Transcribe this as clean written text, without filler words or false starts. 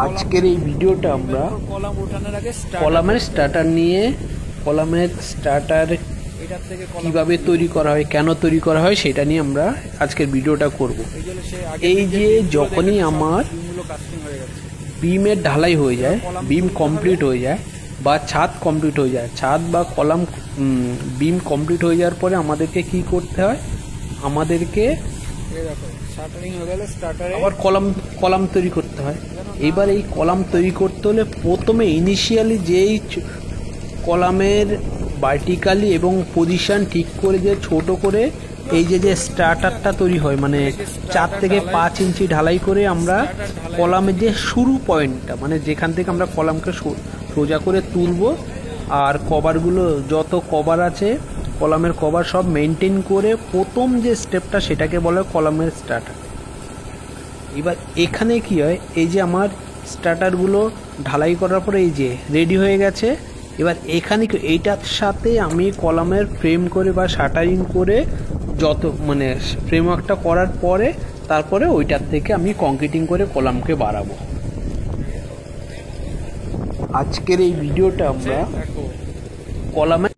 আজকের এই ভিডিওটা আমরা কলামের স্টার্টার নিয়ে, কলামের স্টার্টার কিভাবে তৈরি করা হয়, কেন তৈরি করা হয় সেটা নিয়ে আমরা আজকের ভিডিওটা করব। এই যে যখনই আমার বিমের ঢালাই হয়ে যায়, বিম কমপ্লিট হয়ে যায় বা ছাদ কমপ্লিট হয়ে যায়, ছাদ বা কলাম বিম কমপ্লিট হয়ে যাওয়ার পরে আমাদেরকে কি করতে হয়, আমাদেরকে আবার কলাম তৈরি করতে হয়। এবার এই কলাম তৈরি করতে হলে প্রথমে ইনিশিয়ালি যেই কলামের ভার্টিক্যালি এবং পজিশন ঠিক করে যে ছোট করে এই যে স্টার্টারটা তৈরি হয়, মানে 4 থেকে 5 ইঞ্চি ঢালাই করে আমরা কলামের যে শুরু পয়েন্টটা, মানে যেখান থেকে আমরা কলামকে সোজা করে তুলব, আর কভারগুলো যত কভার আছে কলামের কভার সব মেনটেন করে প্রথম যে স্টেপটা সেটাকে বলে কলামের স্টার্টার। এবার এখানে কি হয়, এই যে আমার স্টার্টারগুলো ঢালাই করার পরে এই যে রেডি হয়ে গেছে। এবার এখানে এইটার সাথে আমি কলামের ফ্রেম করে বা শাটারিং করে যত মানে ফ্রেমওয়ার্কটা করার পরে তারপরে ওইটার থেকে আমি কংক্রিটিং করে কলামকে বাড়াবো। আজকের এই ভিডিওটা আমরা কলামের